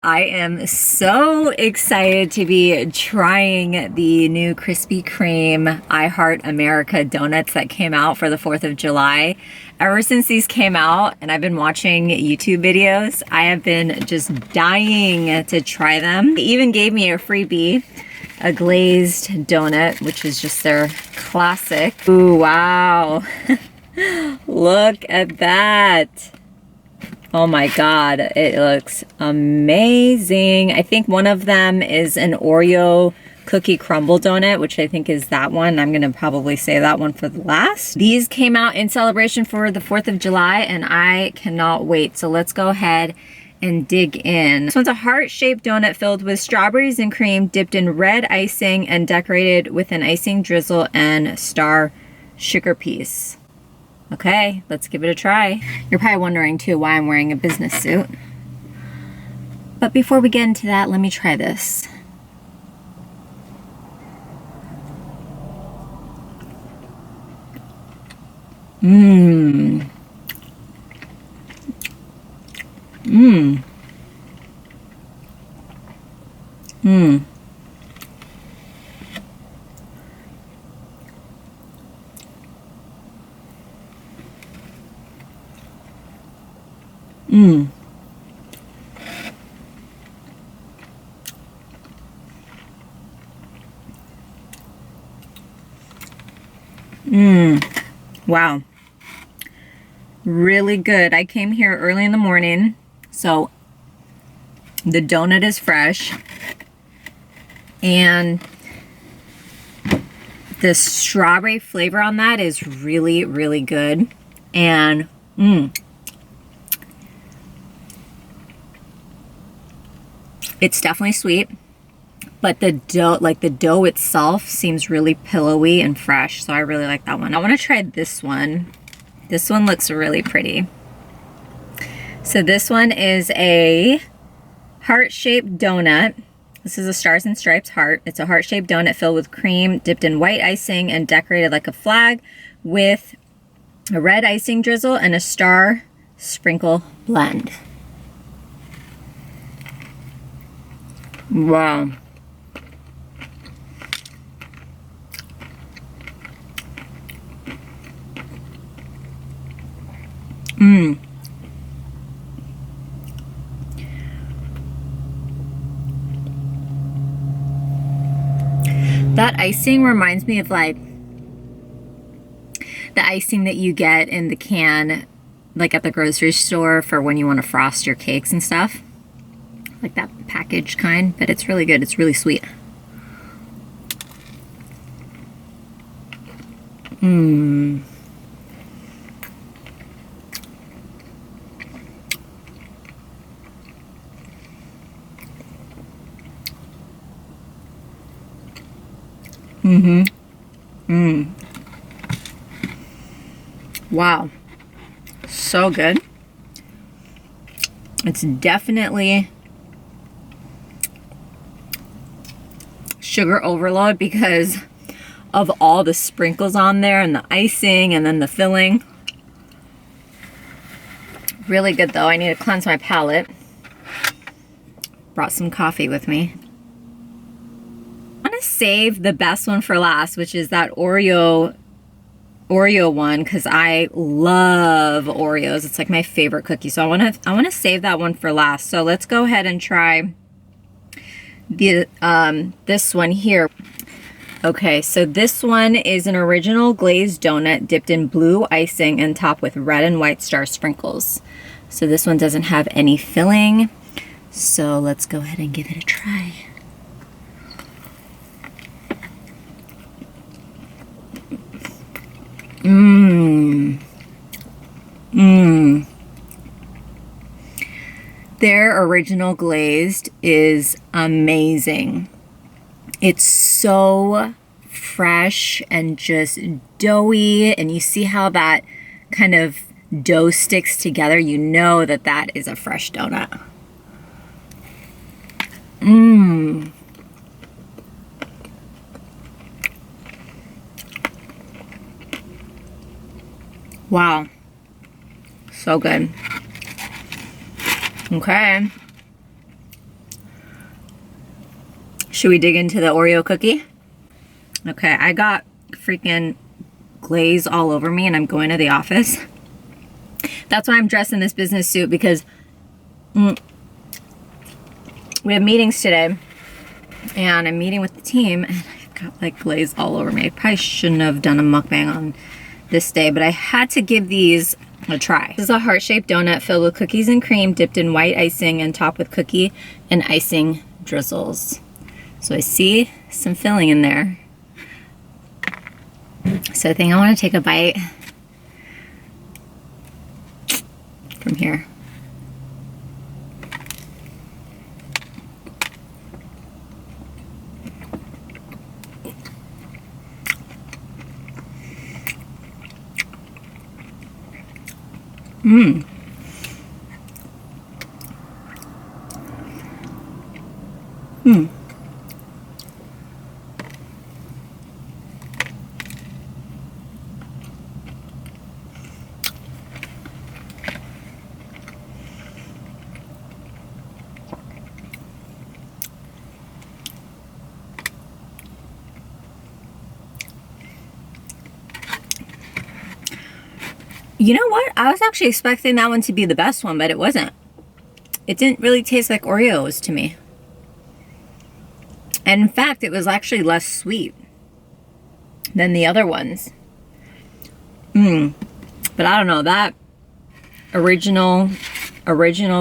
I am so excited to be trying the new Krispy Kreme I Heart America donuts that came out for the 4th of July. Ever since these came out and I've been watching YouTube videos, I have been just dying to try them. They even gave me a freebie, a glazed donut, which is just their classic. Ooh, wow. Look at that. Oh my God, it looks amazing. I think one of them is an Oreo cookie crumble donut, which I think is that one. I'm gonna probably save that one for the last. These came out in celebration for the 4th of July and I cannot wait. So let's go ahead and dig in. This one's a heart-shaped donut filled with strawberries and cream dipped in red icing and decorated with an icing drizzle and star sugar piece. Okay, let's give it a try. You're probably wondering too why I'm wearing a business suit. But before we get into that, let me try this. Mmm. Mmm. Mmm. Mmm. Mmm. Wow. Really good. I came here early in the morning, so the donut is fresh. And the strawberry flavor on that is really, really good. And it's definitely sweet, but the dough itself seems really pillowy and fresh, so I really like that one. I want to try this one. This one looks really pretty. So this one is a heart-shaped donut. This is a Stars and Stripes heart. It's a heart-shaped donut filled with cream dipped in white icing and decorated like a flag with a red icing drizzle and a star sprinkle blend. Wow. Mmm. That icing reminds me of like the icing that you get in the can, like at the grocery store for when you want to frost your cakes and stuff. Like that packaged kind, but it's really good. It's really sweet. Mmm. Mm-hmm. Mmm. Wow. So good. It's definitely sugar overload because of all the sprinkles on there and the icing and then the filling. Really good though. I need to cleanse my palate. Brought some coffee with me. I'm gonna save the best one for last, which is that Oreo one, because I love Oreos. It's like my favorite cookie. So I wanna save that one for last. So let's go ahead and try the this one here. Okay, so this one is an original glazed donut dipped in blue icing and topped with red and white star sprinkles. So this one doesn't have any filling. So let's go ahead and give it a try. Mmm. Mmm. Their original glazed is amazing. It's so fresh and just doughy, and you see how that kind of dough sticks together. You know that that is a fresh donut. Mmm. Wow. So good. Okay. Should we dig into the Oreo cookie? Okay, I got freaking glaze all over me and I'm going to the office. That's why I'm dressed in this business suit, because we have meetings today and I'm meeting with the team and I've got like glaze all over me. I probably shouldn't have done a mukbang on this day, but I had to give these a try. This is a heart-shaped donut filled with cookies and cream dipped in white icing and topped with cookie and icing drizzles. So I see some filling in there. So I think I want to take a bite from here. Mmm. Hmm. You know what? I was actually expecting that one to be the best one, but it wasn't. It didn't really taste like Oreos to me. And in fact, it was actually less sweet than the other ones. But I don't know, that original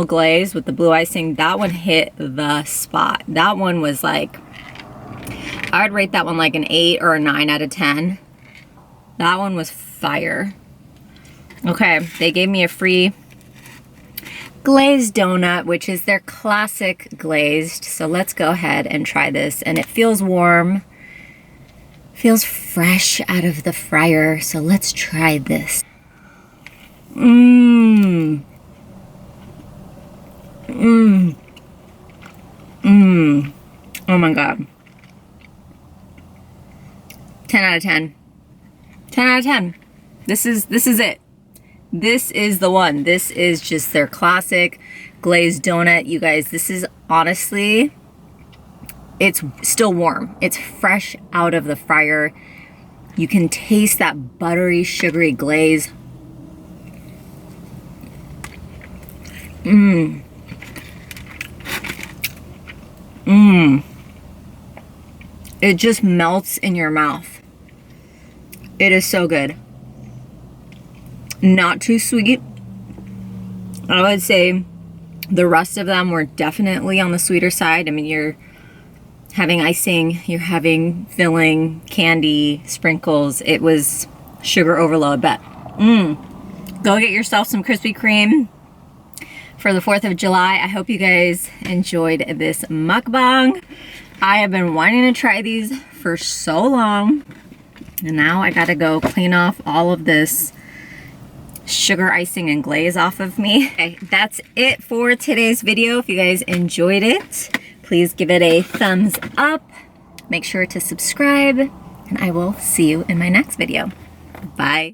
glaze with the blue icing, that one hit the spot. That one was like, I would rate that one like an 8 or a 9 out of 10. That one was fire. Okay, they gave me a free glazed donut, which is their classic glazed. So let's go ahead and try this. And it feels warm, feels fresh out of the fryer. So let's try this. Oh my God. 10 out of 10. 10 out of 10. This is it. This is the one. This is just their classic glazed donut. You guys, this is honestly, it's still warm. It's fresh out of the fryer. You can taste that buttery, sugary glaze. It just melts in your mouth. It is so good. Not too sweet. I would say the rest of them were definitely on the sweeter side. I mean, you're having icing, you're having filling, candy, sprinkles. It was sugar overload, but go get yourself some Krispy Kreme for the 4th of July. I hope you guys enjoyed this mukbang. I have been wanting to try these for so long, and now I gotta go clean off all of this sugar icing and glaze off of me. Okay, that's it for today's video. If you guys enjoyed it, please give it a thumbs up. Make sure to subscribe, and I will see you in my next video. Bye.